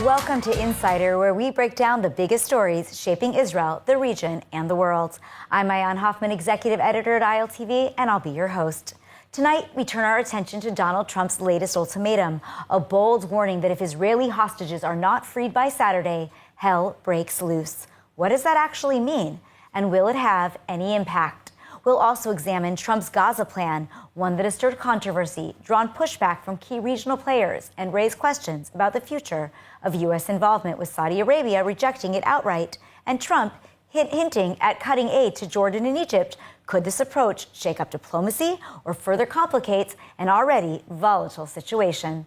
Welcome to Insider, where we break down the biggest stories shaping Israel, the region, and the world. I'm Maayan Hoffman, executive editor at ILTV, and I'll be your host. Tonight, we turn our attention to Donald Trump's latest ultimatum, a bold warning that if Israeli hostages are not freed by Saturday, hell breaks loose. What does that actually mean? And will it have any impact? We'll also examine Trump's Gaza plan, one that has stirred controversy, drawn pushback from key regional players, and raised questions about the future of U.S. involvement, with Saudi Arabia rejecting it outright, and Trump hinting at cutting aid to Jordan and Egypt. Could this approach shake up diplomacy or further complicate an already volatile situation?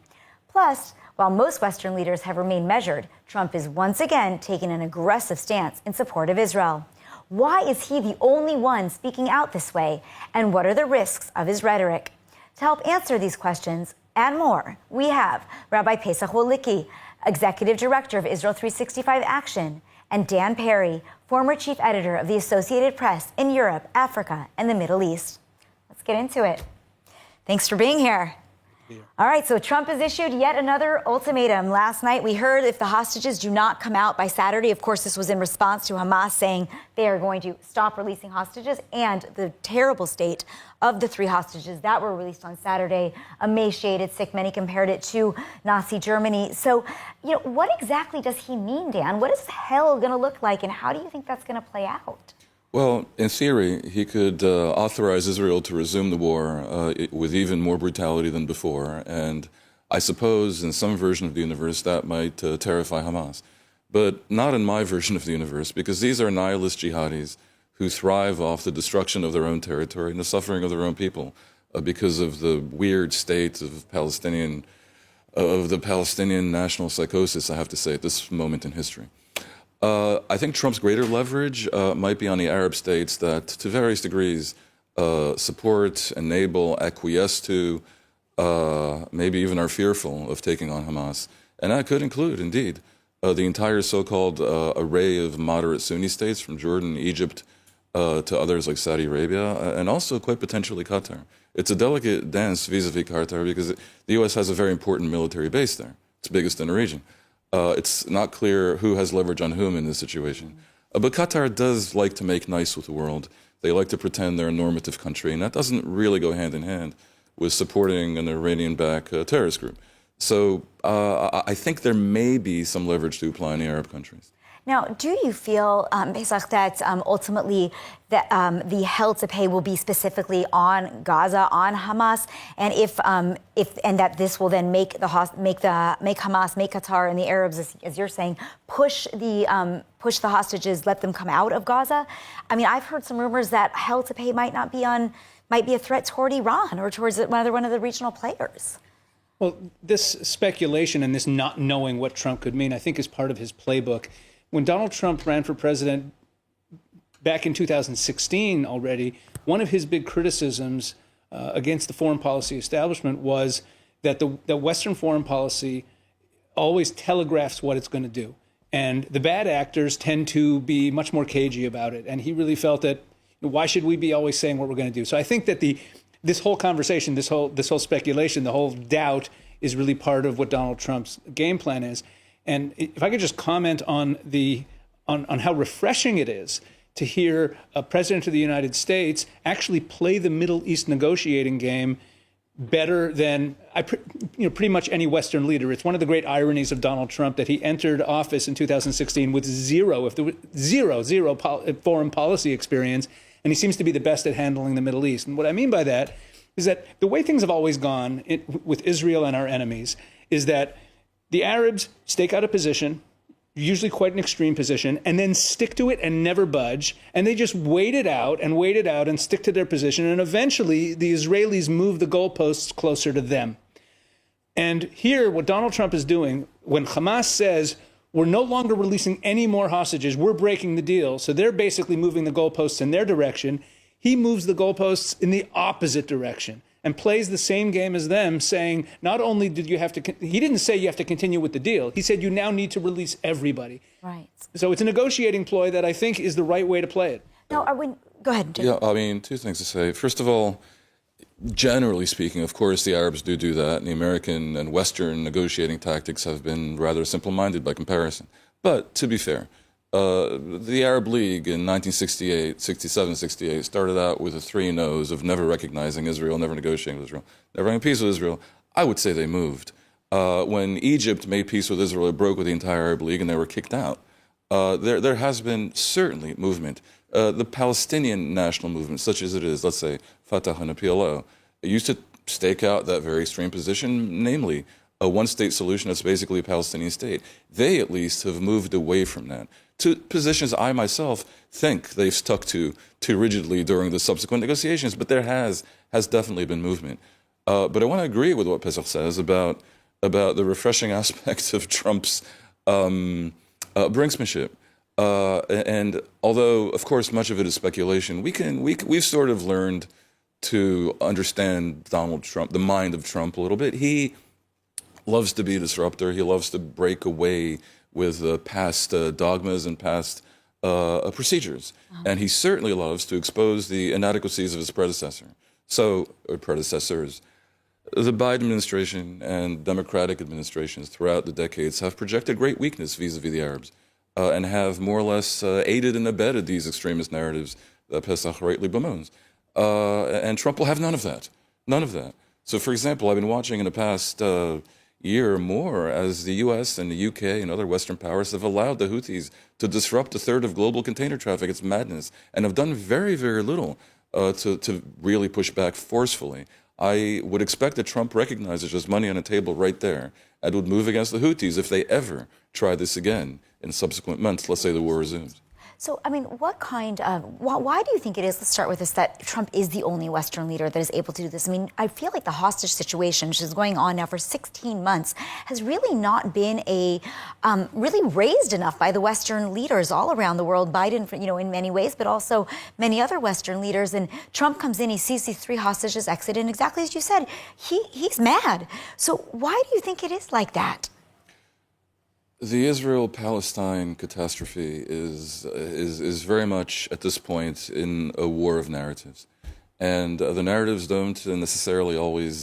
Plus, while most Western leaders have remained measured, Trump is once again taking an aggressive stance in support of Israel. Why is he the only one speaking out this way? And what are the risks of his rhetoric? To help answer these questions and more, we have Rabbi Pessach Wolicki, Executive Director of Israel365 Action, and Dan Perry, former chief editor of the Associated Press in Europe, Africa, and the Middle East. Let's get into it. Thanks for being here. All right, so Trump has issued yet another ultimatum. Last night, we heard if the hostages do not come out by Saturday, of course, this was in response to Hamas saying they are going to stop releasing hostages, and the terrible state of the 3 hostages that were released on Saturday, emaciated, sick. Many compared it to Nazi Germany. So, what exactly does he mean, Dan? What is hell going to look like, and how do you think that's going to play out? Well, in theory, he could authorize Israel to resume the war with even more brutality than before. And I suppose in some version of the universe that might terrify Hamas. But not in my version of the universe, because these are nihilist jihadis who thrive off the destruction of their own territory and the suffering of their own people because of the weird state of the Palestinian national psychosis, I have to say, at this moment in history. I think Trump's greater leverage might be on the Arab states that, to various degrees, support, enable, acquiesce to, maybe even are fearful of taking on Hamas. And that could include, indeed, the entire so-called array of moderate Sunni states, from Jordan, Egypt, to others like Saudi Arabia, and also quite potentially Qatar. It's a delicate dance vis-a-vis Qatar because the U.S. has a very important military base there. It's the biggest in the region. It's not clear who has leverage on whom in this situation. But Qatar does like to make nice with the world. They like to pretend they're a normative country, and that doesn't really go hand in hand with supporting an Iranian-backed terrorist group. So I think there may be some leverage to apply in the Arab countries. Now, do you feel, Pessach, that ultimately that the hell to pay will be specifically on Gaza, on Hamas, and and that this will then make Hamas, make Qatar and the Arabs, as you're saying, push the hostages, let them come out of Gaza? I mean, I've heard some rumors that hell to pay might be a threat toward Iran or towards one of the regional players. Well, this speculation and this not knowing what Trump could mean, I think, is part of his playbook. When Donald Trump ran for president back in 2016 already, one of his big criticisms against the foreign policy establishment was that the Western foreign policy always telegraphs what it's going to do. And the bad actors tend to be much more cagey about it. And he really felt that, why should we be always saying what we're going to do? So I think that this whole conversation, this whole speculation, the whole doubt is really part of what Donald Trump's game plan is. And if I could just comment on how refreshing it is to hear a president of the United States actually play the Middle East negotiating game better than pretty much any Western leader. It's one of the great ironies of Donald Trump that he entered office in 2016 with zero foreign policy experience, and he seems to be the best at handling the Middle East. And what I mean by that is that the way things have always gone with Israel and our enemies is that the Arabs stake out a position, usually quite an extreme position, and then stick to it and never budge. And they just wait it out and stick to their position. And eventually, the Israelis move the goalposts closer to them. And here, what Donald Trump is doing, when Hamas says, we're no longer releasing any more hostages, we're breaking the deal, so they're basically moving the goalposts in their direction, he moves the goalposts in the opposite direction and plays the same game as them, saying, not only did you have to, he didn't say you have to continue with the deal. He said you now need to release everybody. Right. So it's a negotiating ploy that I think is the right way to play it. Now, go ahead, Jim. Yeah, I mean, 2 things to say. First of all, Generally speaking, of course, the Arabs do that, and the American and Western negotiating tactics have been rather simple-minded by comparison. But to be fair, the Arab League in 1968, 67, 68 started out with the three no's of never recognizing Israel, never negotiating with Israel, never having peace with Israel. I would say they moved. When Egypt made peace with Israel, it broke with the entire Arab League and they were kicked out. There has been certainly movement. The Palestinian national movement, such as it is, let's say Fatah and the PLO, used to stake out that very extreme position, namely a one-state solution that's basically a Palestinian state. They at least have moved away from that to positions I myself think they've stuck to too rigidly during the subsequent negotiations, but there has definitely been movement. But I want to agree with what Pessach says about the refreshing aspects of Trump's brinksmanship. And although, of course, much of it is speculation, we've sort of learned to understand Donald Trump, the mind of Trump a little bit. He loves to be a disruptor. He loves to break away with past dogmas and past procedures. And he certainly loves to expose the inadequacies of his predecessors. The Biden administration and Democratic administrations throughout the decades have projected great weakness vis-a-vis the Arabs and have more or less aided and abetted these extremist narratives that Pessach rightly bemoans. And Trump will have none of that. None of that. So, for example, I've been watching in the past year or more as the U.S. and the U.K. and other Western powers have allowed the Houthis to disrupt a third of global container traffic. It's madness. And have done very, very little to really push back forcefully. I would expect that Trump recognizes there's money on the table right there and would move against the Houthis if they ever try this again in subsequent months. Let's say the war resumes. So, I mean, what kind of, why do you think it is, let's start with this, that Trump is the only Western leader that is able to do this? I mean, I feel like the hostage situation, which is going on now for 16 months, has really not been really raised enough by the Western leaders all around the world. Biden, in many ways, but also many other Western leaders. And Trump comes in, he sees these three hostages exit, and exactly as you said, he's mad. So why do you think it is like that? The Israel-Palestine catastrophe is very much, at this point, in a war of narratives. And the narratives don't necessarily always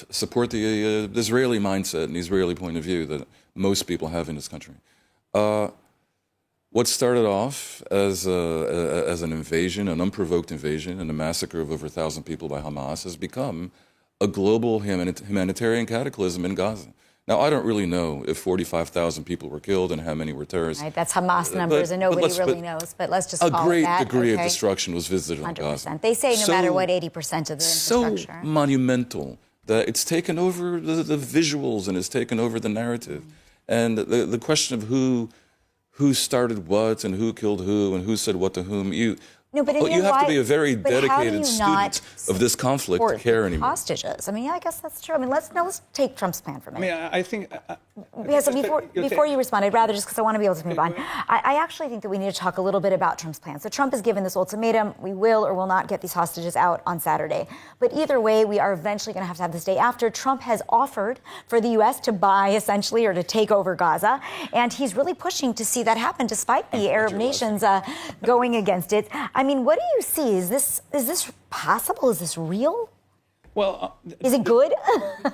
support the Israeli mindset and the Israeli point of view that most people have in this country. What started off as an invasion, an unprovoked invasion, and a massacre of over 1,000 people by Hamas has become a global humanitarian cataclysm in Gaza. Now, I don't really know if 45,000 people were killed and how many were terrorists. Right, that's Hamas numbers, and nobody really knows. But let's just call it that. A great degree of destruction was visited on 100%. Gaza. They say no matter what, 80% of the infrastructure. So monumental that it's taken over the visuals and it's taken over the narrative. And the question of who started what and who killed who and who said what to whom, you have to be a very dedicated student of this conflict to care anymore. Hostages. I mean, yeah, I guess that's true. I mean, let's take Trump's plan for a minute. I mean, I think... Yes, before you respond, I'd rather, just because I want to be able to move on, I actually think that we need to talk a little bit about Trump's plan. So Trump has given this ultimatum: we will or will not get these hostages out on Saturday. But either way, we are eventually going to have this day after. Trump has offered for the U.S. to buy, essentially, or to take over Gaza. And he's really pushing to see that happen, despite the Arab nations going against it. I mean, what do you see? Is this possible? Is this real? Well, is it good?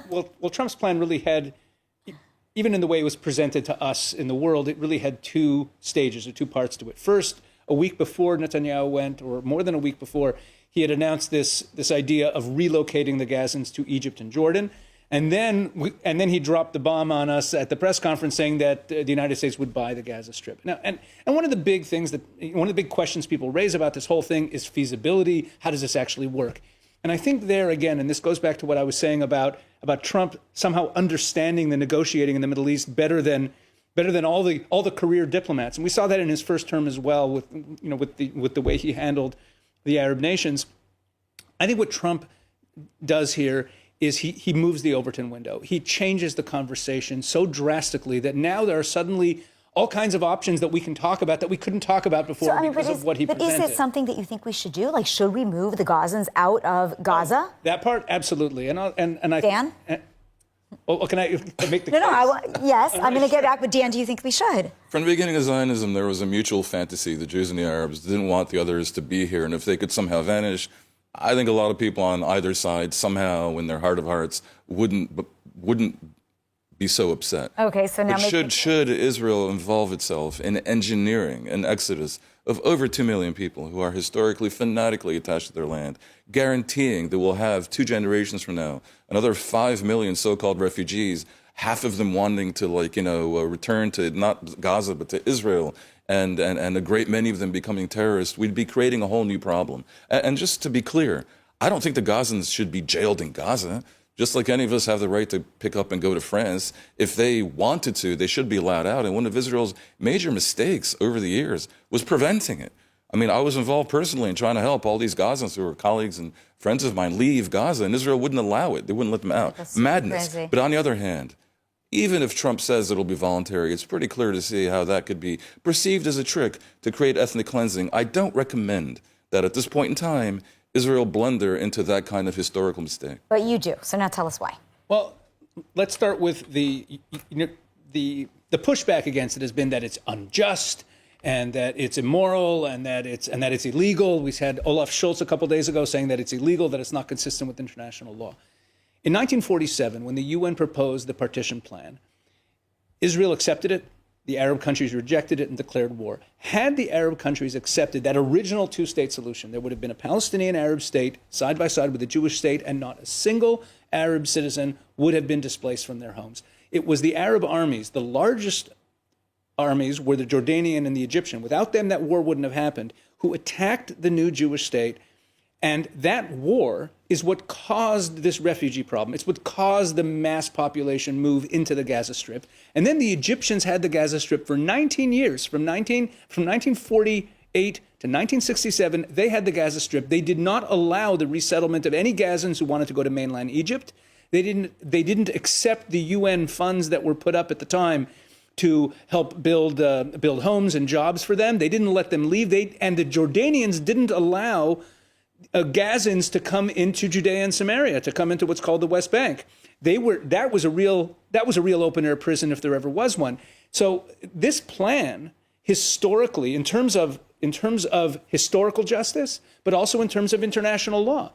well, Trump's plan really had, even in the way it was presented to us in the world, it really had two stages or two parts to it. First, a week before Netanyahu went, or more than a week before, he had announced this idea of relocating the Gazans to Egypt and Jordan. And then he dropped the bomb on us at the press conference saying that the United States would buy the Gaza Strip. Now, and one of the big questions people raise about this whole thing is feasibility. How does this actually work? And I think there again, and this goes back to what I was saying about Trump somehow understanding the negotiating in the Middle East better than all the career diplomats. And we saw that in his first term as well with the way he handled the Arab nations. I think what Trump does here is he moves the Overton window. He changes the conversation so drastically that now there are suddenly all kinds of options that we can talk about that we couldn't talk about before because of what he presented. But is it something that you think we should do? Like, should we move the Gazans out of Gaza? That part, absolutely. And I Dan? Can I make the case? Yes, I'm going to get back, but Dan, do you think we should? From the beginning of Zionism, there was a mutual fantasy. The Jews and the Arabs didn't want the others to be here, and if they could somehow vanish, I think a lot of people on either side somehow, in their heart of hearts, wouldn't be so upset. Okay, so now should Israel involve itself in engineering an exodus of over 2 million people who are historically fanatically attached to their land, guaranteeing that we'll have 2 generations from now another 5 million so-called refugees, half of them wanting to return to not Gaza but to Israel, and a great many of them becoming terrorists, we'd be creating a whole new problem. And just to be clear, I don't think the Gazans should be jailed in Gaza. Just like any of us have the right to pick up and go to France, if they wanted to, they should be allowed out. And one of Israel's major mistakes over the years was preventing it. I mean, I was involved personally in trying to help all these Gazans who were colleagues and friends of mine leave Gaza, and Israel wouldn't allow it. They wouldn't let them out. That's Madness. crazy. But on the other hand, even if Trump says it'll be voluntary, it's pretty clear to see how that could be perceived as a trick to create ethnic cleansing. I don't recommend that at this point in time, Israel blunder into that kind of historical mistake. But you do. So now tell us why. Well, let's start with the pushback against it has been that it's unjust and that it's immoral and that it's illegal. We had Olaf Scholz a couple days ago saying that it's illegal, that it's not consistent with international law. In 1947, when the UN proposed the partition plan, Israel accepted it. The Arab countries rejected it and declared war. Had the Arab countries accepted that original 2-state solution, there would have been a Palestinian Arab state side by side with a Jewish state, and not a single Arab citizen would have been displaced from their homes. It was the Arab armies, the largest armies were the Jordanian and the Egyptian. Without them, that war wouldn't have happened, who attacked the new Jewish state. And that war is what caused this refugee problem. It's what caused the mass population move into the Gaza Strip. And then the Egyptians had the Gaza Strip for 19 years. From 1948 to 1967, they had the Gaza Strip. They did not allow the resettlement of any Gazans who wanted to go to mainland Egypt. They didn't accept the UN funds that were put up at the time to help build homes and jobs for them. They didn't let them leave. And the Jordanians didn't allow Gazans to come into Judea and Samaria, to come into what's called the West Bank. That was a real open air prison if there ever was one. So this plan, historically, in terms of historical justice, but also in terms of international law,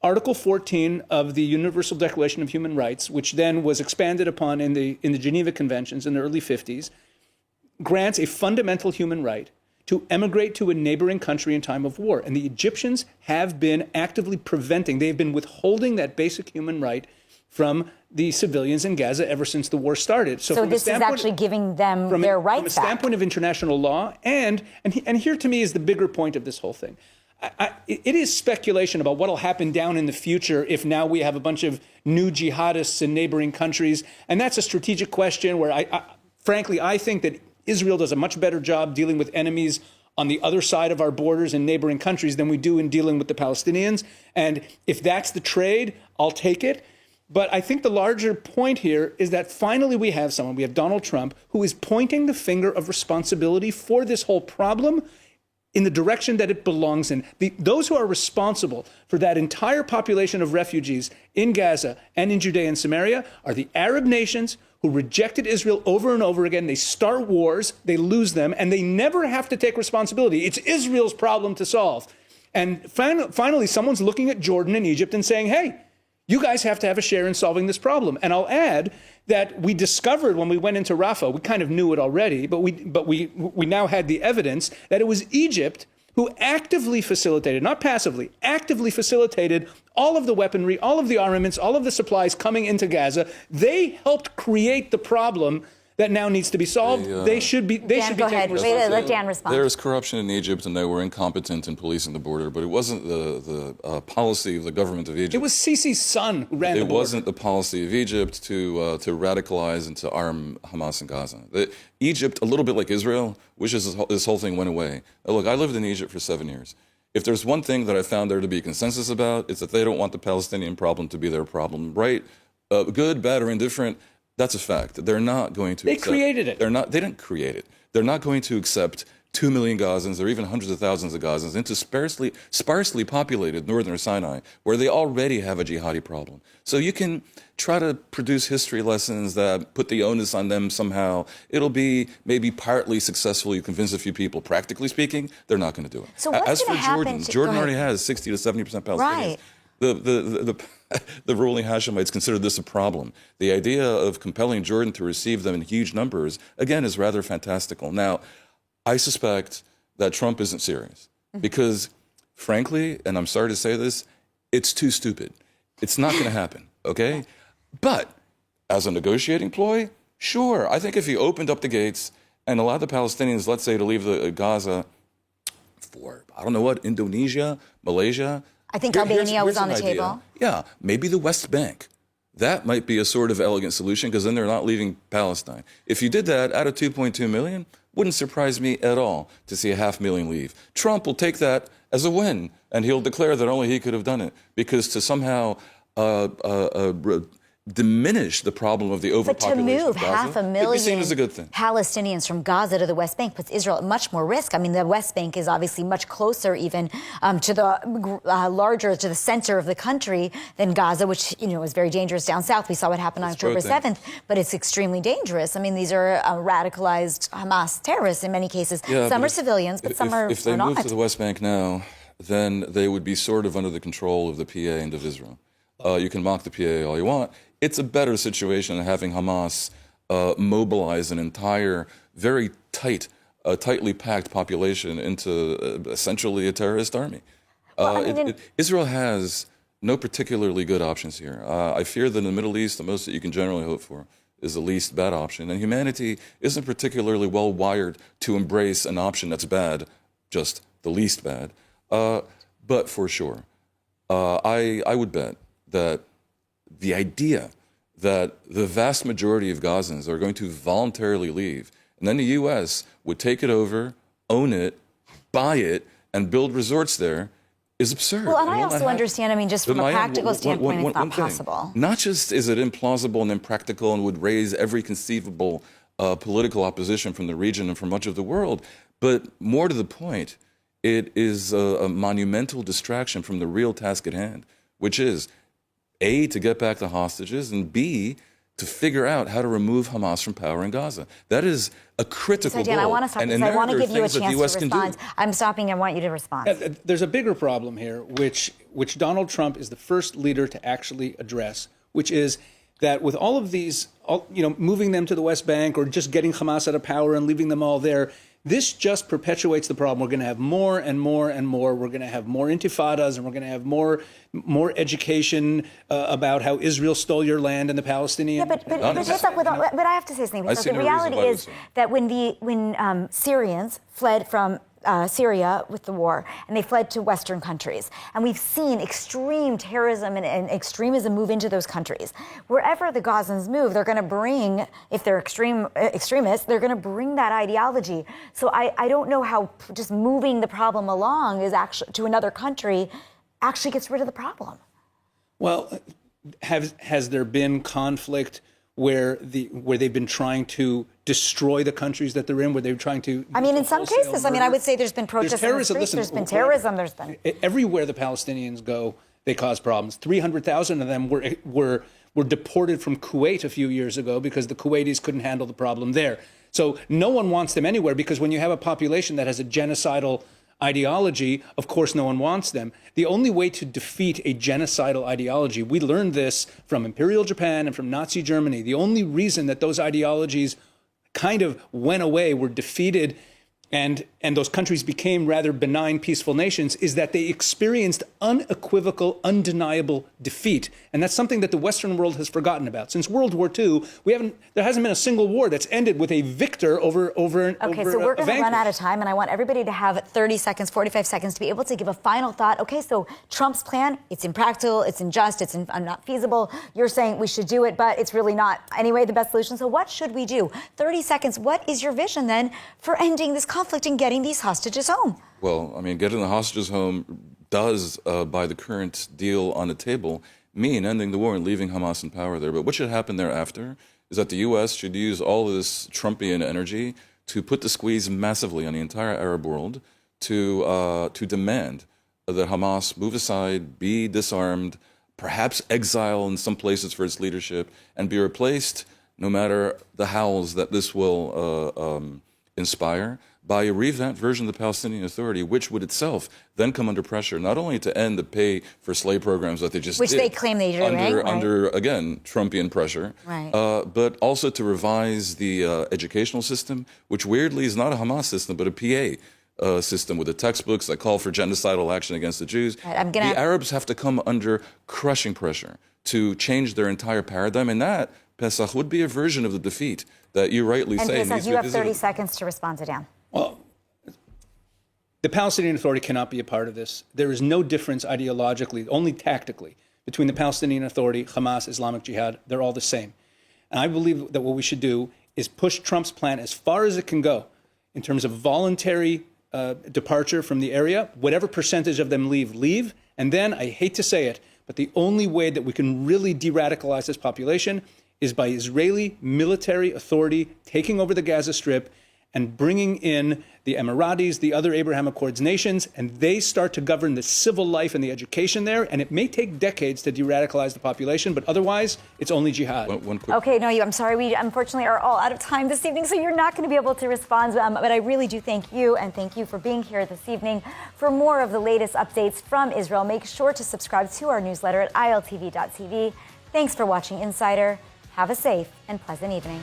Article 14 of the Universal Declaration of Human Rights, which then was expanded upon in the Geneva Conventions in the early 50s, grants a fundamental human right to emigrate to a neighboring country in time of war. And the Egyptians have been actively preventing, they've been withholding that basic human right from the civilians in Gaza ever since the war started. So this is actually giving them their rights back. From a standpoint of international law, and here to me is the bigger point of this whole thing. It is speculation about what will happen down in the future if now we have a bunch of new jihadists in neighboring countries. And that's a strategic question where frankly, I think that Israel does a much better job dealing with enemies on the other side of our borders in neighboring countries than we do in dealing with the Palestinians. And if that's the trade, I'll take it. But I think the larger point here is that finally we have Donald Trump, who is pointing the finger of responsibility for this whole problem in the direction that it belongs in. Those who are responsible for that entire population of refugees in Gaza and in Judea and Samaria are the Arab nations who rejected Israel over and over again. They start wars, they lose them, and they never have to take responsibility. It's Israel's problem to solve. And finally, someone's looking at Jordan and Egypt and saying, hey, you guys have to have a share in solving this problem. And I'll add that we discovered when we went into Rafah, we kind of knew it already, but we now had the evidence that it was Egypt who actively facilitated, not passively, actively facilitated all of the weaponry, all of the armaments, all of the supplies coming into Gaza. They helped create the problem that now needs to be solved. They should be taking responsibility. Let Dan respond. There is corruption in Egypt, and they were incompetent in policing the border, but it wasn't the policy of the government of Egypt. It was Sisi's son who ran the border. It wasn't the policy of Egypt to radicalize and to arm Hamas in Gaza. Egypt, a little bit like Israel, wishes this whole thing went away. Now, look, I lived in Egypt for 7 years. If there's one thing that I found there to be consensus about, it's that they don't want the Palestinian problem to be their problem. Right? Good, bad, or indifferent, that's a fact. They're not going to. They created it. They didn't create it. They're not going to accept 2 million Gazans, or even hundreds of thousands of Gazans, into sparsely populated northern Sinai, where they already have a jihadi problem. So you can try to produce history lessons that put the onus on them somehow. It'll be maybe partly successful. You convince a few people. Practically speaking, they're not going to do it. So what's As for happen Jordan already has 60 to 70% Palestinians. Right. The ruling Hashemites consider this a problem. The idea of compelling Jordan to receive them in huge numbers, again, is rather fantastical. Now, I suspect that Trump isn't serious because, frankly, and I'm sorry to say this, it's too stupid. It's not going to happen, okay? But as a negotiating ploy, sure. I think if he opened up the gates and allowed the Palestinians, let's say, to leave Gaza for, I don't know what, Indonesia, Malaysia. I think Albania was on the table. Yeah, maybe the West Bank. That might be a sort of elegant solution because then they're not leaving Palestine. If you did that out of 2.2 million, wouldn't surprise me at all to see 500,000 leave. Trump will take that as a win, and he'll declare that only he could have done it because to somehow diminish the problem of the overpopulation But to move of Gaza, 500,000 it'd be seen as a good thing. Palestinians from Gaza to the West Bank puts Israel at much more risk. I mean, the West Bank is obviously much closer even to the center of the country than Gaza, which, is very dangerous down south. We saw what happened on October 7th, but it's extremely dangerous. I mean, these are radicalized Hamas terrorists in many cases. Yeah, some are civilians, but some are not. If they move to the West Bank now, then they would be sort of under the control of the PA and of Israel. You can mock the PA all you want. It's a better situation than having Hamas mobilize an entire, very tightly packed population into essentially a terrorist army. Israel has no particularly good options here. I fear that in the Middle East, the most that you can generally hope for is the least bad option. And humanity isn't particularly well wired to embrace an option that's bad, just the least bad. But for sure, I would bet that the idea that the vast majority of Gazans are going to voluntarily leave, and then the U.S. would take it over, own it, buy it, and build resorts there is absurd. Well, and I also understand, just from a practical standpoint, it's not possible. Not just is it implausible and impractical and would raise every conceivable political opposition from the region and from much of the world, but more to the point, it is a monumental distraction from the real task at hand, which is A, to get back the hostages, and B, to figure out how to remove Hamas from power in Gaza. That is a critical goal. I want to stop because I want to give you a chance to respond. I'm stopping. I want you to respond. There's a bigger problem here, which Donald Trump is the first leader to actually address, which is that with all of these, moving them to the West Bank or just getting Hamas out of power and leaving them all there, this just perpetuates the problem. We're going to have more and more and more. We're going to have more intifadas, and we're going to have more education about how Israel stole your land and the Palestinians. Yeah, but I have to say something. Because the reality is that when Syrians fled from Syria with the war, and they fled to Western countries. And we've seen extreme terrorism and extremism move into those countries. Wherever the Gazans move, they're going to bring, if they're extremists, they're going to bring that ideology. So I don't know how just moving the problem along is actually to another country actually gets rid of the problem. Well, has there been conflict where they've been trying to destroy the countries that they're in, where they're trying to... in some cases, I would say there's been protests in the streets, there's been terrorism, there's been... Everywhere the Palestinians go, they cause problems. 300,000 of them were deported from Kuwait a few years ago because the Kuwaitis couldn't handle the problem there. So no one wants them anywhere because when you have a population that has a genocidal ideology, of course no one wants them. The only way to defeat a genocidal ideology, we learned this from Imperial Japan and from Nazi Germany, the only reason that those ideologies kind of went away, were defeated, and those countries became rather benign, peaceful nations, is that they experienced unequivocal, undeniable defeat. And that's something that the Western world has forgotten about. Since World War II, there hasn't been a single war that's ended with a victor over so we're going to run out of time, and I want everybody to have 30 seconds, 45 seconds to be able to give a final thought. Okay, so Trump's plan, it's impractical, it's unjust, it's not feasible. You're saying we should do it, but it's really not anyway the best solution. So what should we do? 30 seconds, what is your vision then for ending this conflict and getting these hostages home? Well, getting the hostages home does, by the current deal on the table, mean ending the war and leaving Hamas in power there. But what should happen thereafter is that the U.S. should use all of this Trumpian energy to put the squeeze massively on the entire Arab world to demand that Hamas move aside, be disarmed, perhaps exile in some places for its leadership, and be replaced, no matter the howls that this will inspire, by a revamped version of the Palestinian Authority, which would itself then come under pressure, not only to end the pay for slave programs that they just Which did, they claim they do, under again, Trumpian pressure, right. But also to revise the educational system, which weirdly is not a Hamas system, but a PA system with the textbooks that call for genocidal action against the Jews. Right, the Arabs have to come under crushing pressure to change their entire paradigm, and that, Pesach, would be a version of the defeat that you rightly say. And Pesach, you have 30 seconds to respond to Dan. Well, the Palestinian Authority cannot be a part of this. There is no difference ideologically, only tactically, between the Palestinian Authority, Hamas, Islamic Jihad. They're all the same. And I believe that what we should do is push Trump's plan as far as it can go in terms of voluntary departure from the area. Whatever percentage of them leave. And then, I hate to say it, but the only way that we can really de-radicalize this population is by Israeli military authority taking over the Gaza Strip and bringing in the Emiratis, the other Abraham Accords nations, and they start to govern the civil life and the education there. And it may take decades to de-radicalize the population, but otherwise, it's only jihad. One quick. Okay, no, I'm sorry. We unfortunately are all out of time this evening, so you're not going to be able to respond. But I really do thank you, and thank you for being here this evening. For more of the latest updates from Israel, make sure to subscribe to our newsletter at iltv.tv. Thanks for watching Insider. Have a safe and pleasant evening.